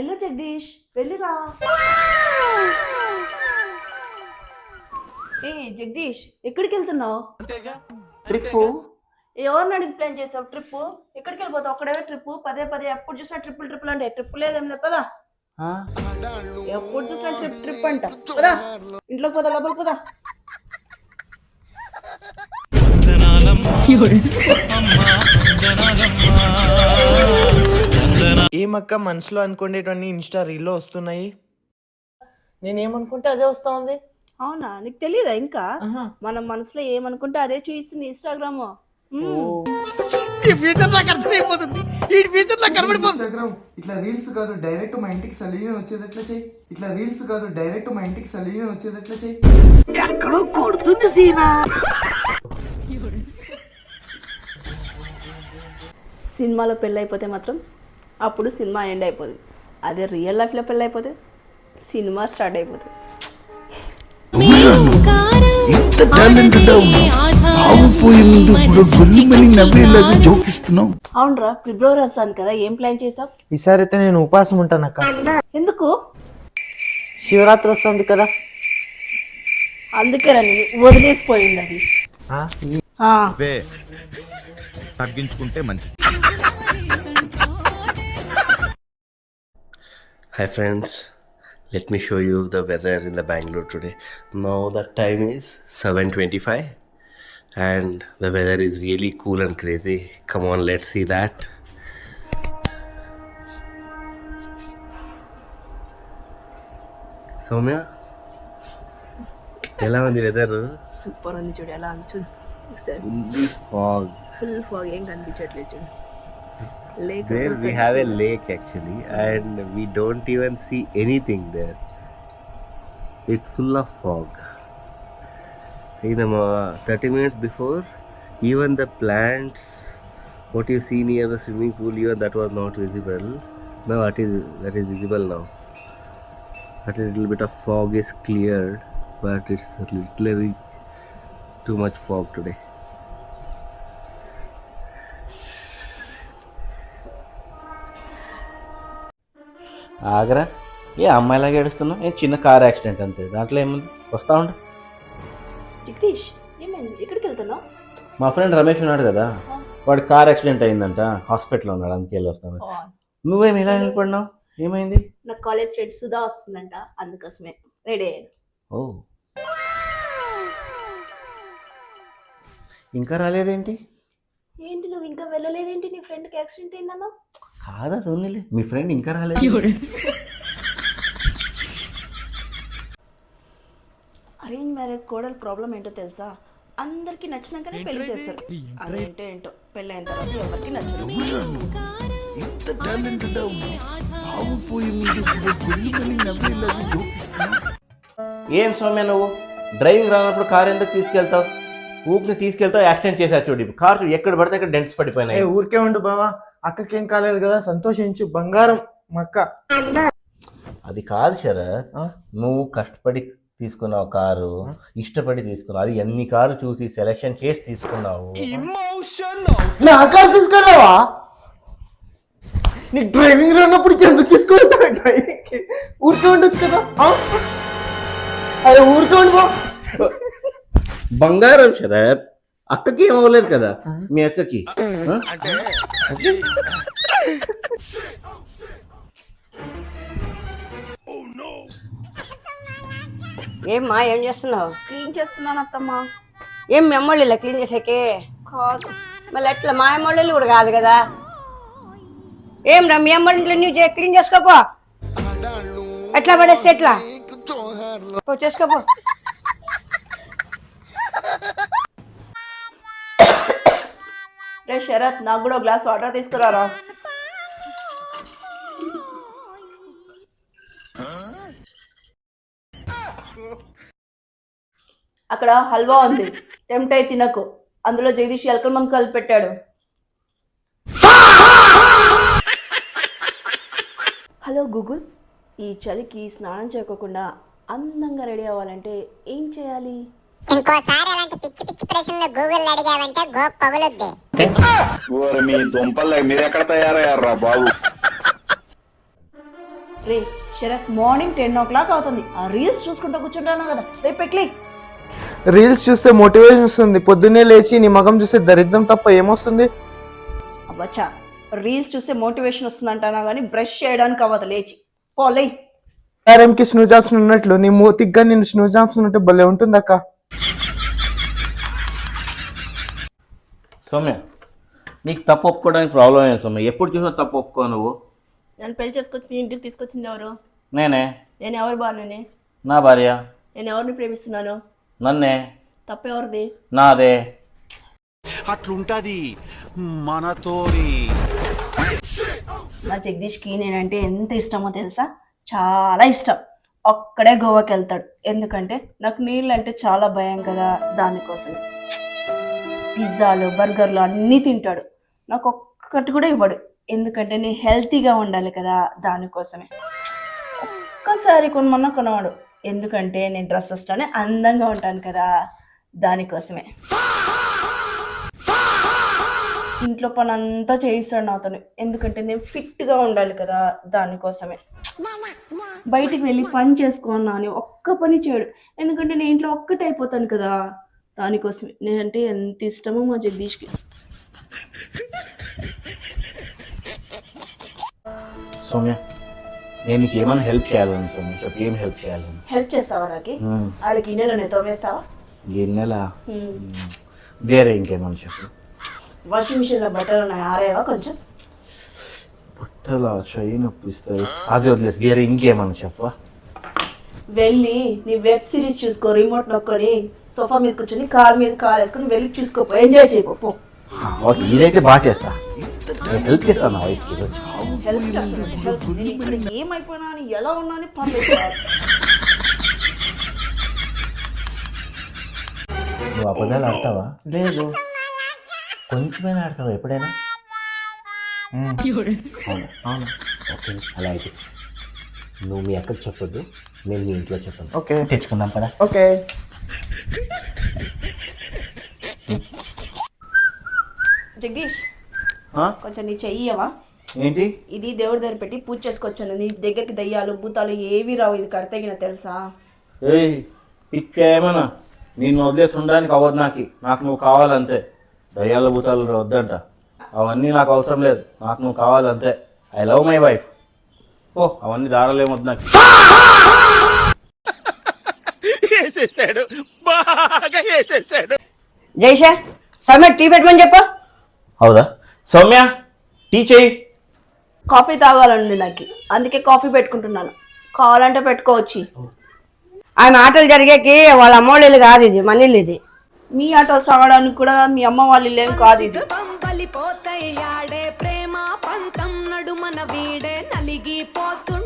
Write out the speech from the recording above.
వెళ్ళు జగదీష్, వెళ్ళిరా. ఏ జగదీష్, ఎక్కడికి వెళ్తున్నావు? ట్రిప్. ఎవరిని అడిగి ప్లాన్ చేసావు ట్రిప్? ఎక్కడికి వెళ్ళిపోతావు? ఒక్కడే ట్రిప్, పదే పదే ఎప్పుడు చూసినా ట్రిప్పులు అంటే ట్రిప్ లేదేం లేదు పదా. ఎప్పుడు చూసినా ట్రిప్ అంట పదా. ఇంట్లోకి పోదా, లోపలికి పోదా. ఏమక్క మనసులో అనుకునేటవన్నీ ఇన్స్టా రీల్లో వస్తున్నాయి, నేనేమనుకుంటే అదే వస్తా ఉంది. అవునా, నీకు తెలియదా ఇంకా? మనం మనసులో ఏమనుకుంటే అదే చూపిస్తుంది ఇన్స్టాగ్రామ్. ఇట్లా రీల్స్ కాదు డైరెక్ట్ మా ఇంటికి సలీనే వచ్చేదట్లా చెయ్యి. ఇట్లా రీల్స్ కాదు డైరెక్ట్ మా ఇంటికి సలీనే వచ్చేదట్లా చెయ్యి. ఎక్కడో కొడుతుంది సీనా. సినిమాలో పెళ్ళి అయిపోతే మాత్రం అప్పుడు సినిమా ఎండ్ అయిపోతుంది. అదే రియల్ లైఫ్లో పెళ్ళి అయిపోతే సినిమా స్టార్ట్ అయిపోతుంది. అవునరా, ఫిబ్రవరి వస్తాను కదా, ఏం ప్లాన్ చేసావు? ఈసారి అయితే నేను ఉపాసం ఉంటానక్క. ఎందుకు? శివరాత్రి వస్తుంది కదా, అందుకే రండి వదిలేసిపోయింది అది. తగ్గించుకుంటే మంచిది. Hi friends, let me show you the weather in the Bangalore today. Now the time is 7:25 and the weather is really cool and crazy. Come on, let's see that. Soumya, ఎలా ఉంది వెదర్? సూపర్ ఉంది చూడు, ఎలా ఉంది చూడు. Fog. Full fog, ఏం కనిపించట్లేదు చూడు. Lake. There we have a lake actually, and we don't even see anything there. It's full of fog. In 30 minutes before, even the plants, what you see near the swimming pool, even that was not visible. Now that is visible now. That is a little bit of fog is cleared, but it's literally too much fog today. ఆగరా, ఏ అమ్మాయిలాగా ఏడుస్తున్నావు? ఏ చిన్న car accident అంతే, దాంట్లో ఏముంది, వస్తా ఉండు. జగదీష్, ఏమైంది? ఎక్కడికి వెళ్తున్నావు? మా ఫ్రెండ్ రమేష్ ఉన్నాడు కదా, వాడు కార్ యాక్సిడెంట్ అయిందంట, హాస్పిటల్లో ఉన్నాడు, అందుకే వెళ్ళి వస్తాను. నువ్వేమి ఇలా నిలబడినావు, ఏమైంది? నా కాలేజ్ ఫ్రెండ్ సుధా వస్తుందంట, అందుకోసమే రెడీ అయ్యాను. ఓ, ఇంకా రాలేదేంటి? ఏంటి నువ్వు ఇంకా వెళ్ళలేదేంటి? నీ ఫ్రెండ్కి యాక్సిడెంట్ అయిందన్నా? కాదా తోనిలే, మీ ఫ్రెండ్ ఇంకా రాలేదు. అరేంజ్ మ్యారేజ్ కోడలు ప్రాబ్లం ఏంటో తెలుసా? అందరికి నచ్చినాకనే పెళ్లి చేస్తారు. అదేంటో ఏంటో పెళ్ళి అయిన తర్వాత ఎవరికి నచ్చదు. ఏం సౌమ్య, నువ్వు డ్రైవింగ్ రానప్పుడు కార్ ఎందుకు తీసుకెళ్తావు? ఊరికి తీసుకెళ్తావు, యాక్సిడెంట్ చేసా చూడు. కార్ ఎక్కడ పడితే అక్కడ డెంట్స్ పడిపోయినాయి. ఊరికే ఉండు బావా, అక్కకేం కాలేదు కదా, సంతోషించు, బంగారం మక్క. అది కాదు శరత్, నువ్వు కష్టపడి తీసుకున్నావు కారు, ఇష్టపడి తీసుకున్నావు, అది ఎన్ని కారు చూసి సెలెక్షన్ చేసి తీసుకున్నావు. నా కారు తీసుకెళ్ళావా? నీకు డ్రైవింగ్ రానప్పుడు ఎందుకు తీసుకుంటావు? ఊరికే ఉండొచ్చు కదా. అదే ఊరికే ఉండి బా. బంగారం శరత్, అక్కకి ఏం అవ్వలేదు కదా, మీ అక్కకి. ఏమ్మా, ఏం చేస్తున్నావు? క్లీన్ చేస్తున్నాను అత్తమ్మా. ఏం మీ అమ్మోళ్ళు క్లీన్ చేసాకే? కాదు. మళ్ళీ ఎట్లా? మా అమ్మోళ్ళు కూడా కాదు కదా. ఏం రా, మీ అమ్మోళ్ళ ఇంట్లో నువ్వు క్లీన్ చేసుకోపో. ఎట్లా పడేస్తే ఎట్లా? పో చేసుకోపో. రే శరత్, నాకు కూడా గ్లాస్ వాటర్ తీసుకురారా. అక్కడ హల్వా ఉంది, టెంప్ట్ అయి తినకు. అందులో జగదీష్ ఎలకల మందు కలిపి పెట్టాడు. హలో గూగుల్, ఈ చలికి స్నానం చేయకుండా అందంగా రెడీ అవ్వాలంటే ఏం చేయాలి? ఇంకోసారి అలాంటి పిచ్చి పిచ్చి ప్రశ్నలు గూగుల్ అడిగావంటే గోప్ పగులుద్ది. మీ దుంపలు మీరెక్కడ తయారయ్యారా బాబు? రే శరత్, మార్నింగ్ 10 o'clock అవుతుంది. ఆ రీల్స్ చూసుకుంటూ కూర్చుంటాను కదా, రేపు ఎక్కి. రీల్స్ చూస్తే మోటివేషన్ వస్తుంది, పొద్దున్నే లేచి నీ ముఖం చూస్తే దరిద్రం తప్ప ఏమొస్తుంది? అబ్బచ్చా, రీల్స్ చూస్తే మోటివేషన్ వస్తుంది అంటానా కానీ బ్రష్ చేయడానికి అవ్వదు, లేచి పోలే. ఆర్ఎంకి స్నూజ్ ఆప్షన్ ఉన్నట్లు నీ మూతిగ్గా నేను స్నూజ్ ఆప్షన్ ఉంటే భలే ఉంటుంది అక్క. సౌమ్య, నీకు తప్పు ఒప్పుకోవడానికి ప్రాబ్లం ఏంటి సౌమ్య? ఎప్పుడు చూసినా తప్పు ఒప్పుకో నువ్వు. నన్ను పెళ్లి చేసుకొచ్చి మీ ఇంటికి తీసుకొచ్చింది ఎవరు? నేనే. నేను ఎవరి బాగానే? నా భార్య. నేను ఎవరిని ప్రేమిస్తున్నాను? నన్నే. తప్పెవరిది? నాదే. అట్లుంటది మనతోని. మా జగదీష్కి నేనంటే ఎంత ఇష్టమో తెలుసా? చాలా ఇష్టం. ఒక్కడే గోవాకి వెళ్తాడు, ఎందుకంటే నాకు నీళ్ళు అంటే చాలా భయం కదా, దానికోసమే. పిజ్జాలు బర్గర్లు అన్నీ తింటాడు, నాకు ఒక్కటి కూడా ఇవ్వడు, ఎందుకంటే నేను హెల్తీగా ఉండాలి కదా, దానికోసమే. ఒక్కసారి కొనమన్నా కొనవాడు, ఎందుకంటే నేను డ్రెస్సెస్లోనే అందంగా ఉంటాను కదా, దానికోసమే. ఇంట్లో పని అంతా చేయిస్తాడు నాతోనే, ఎందుకంటే నేను ఫిట్గా ఉండాలి కదా, దానికోసమే. బయటికి వెళ్ళి పని చేసుకోన్నా అని ఒక్క పని చేయడు, ఎందుకంటే నేను ఇంట్లో ఒక్కటే అయిపోతాను కదా, దానికోసమే. నేనంటే ఎంత ఇష్టమో మా జగదీష్కి. సౌమ్య, నేను నీకు ఏమైనా హెల్ప్ చేయాలని సౌమ్య, చెప్పు ఏం హెల్ప్ చేయాలని? హెల్ప్ చేస్తావా నాకు? ఆడికి గిన్నెలు తోమేస్తావా? గిన్నెలా? వేరే ఇంకేమని చెప్పు. వాషింగ్ మిషన్లో బట్టలు ఉన్నాయి, ఆరేవా కొంచెం? బట్టలు చెయ్యి నొప్పిస్తాయి, అది వదిలేసి వేరే ఇంకేమని చెప్పవా? వెళ్ళి నీ వెబ్ సిరీస్ చూసుకో, రిమోట్ నొక్కొని సోఫా మీద కూర్చొని కాలు మీద కాలు వేసుకొని వెళ్ళి చూసుకోపో, ఎంజాయ్ చేయపో. ఓకే, ఇదైతే బాగా చేస్తా, నేను హెల్ప్ చేస్తాను నా వైఫ్కి. హెల్ప్ చేస్తాను, హెల్ప్. ఇక్కడ ఏమైపోయినా అని, ఎలా ఉన్నా అని పర్లేదు. నువ్వు అబద్ధాలు ఆడతావా? లేదు. కొంచెమైనా ఆడతావా ఎప్పుడైనా? అవును. ఓకే, అలా అయితే నువ్వు మీ అక్కకి చెప్పొద్దు, నేను మీ ఇంట్లో చెప్పను. ఓకే, తెచ్చుకుందాం కదా. ఓకే. జగదీష్, కొంచెం నీ చెయ్యవా? ఏంటి? ఇది దేవుడి దగ్గర పెట్టి పూజ చేసుకొచ్చాను, నీ దగ్గరికి దయ్యాలు భూతాలు ఏవి రావు, ఇది కడితేగిన తెలుసా? ఏయ్ పిచ్చేమన్నా, నేను వదిలేసి ఉండడానికి అవ్వదు, నాకు నువ్వు కావాలంతే. దయ్యాల భూతాలు వద్దంట, అవన్నీ నాకు అవసరం లేదు, నాకు నువ్వు కావాలంతే. I love my wife. ఓ అవన్నీ దారాలేమొద్దు నాకు. వేసేసాడు, బాగా వేసేసాడు. జైషా, సౌమ్య టీ పెట్టమని చెప్పు. అవుదా? సౌమ్య టీ చెయ్యి. కాఫీ తాగాలండి నాకు, అందుకే కాఫీ పెట్టుకుంటున్నాను, కావాలంటే పెట్టుకోవచ్చు. ఆ మాటలు జరిగేకి వాళ్ళ అమ్మోళ్ళు ఇల్లు కాదు, ఇది మన ఇల్లు. ఇది మీ ఆటో సాగడానికి కూడా మీ అమ్మ వాళ్ళ ఇల్లేం కాదు, ఇది. పంపలిపోతాయి ఆడే ప్రేమ పంతం నడుమన వీడే నలిగిపోతుండే.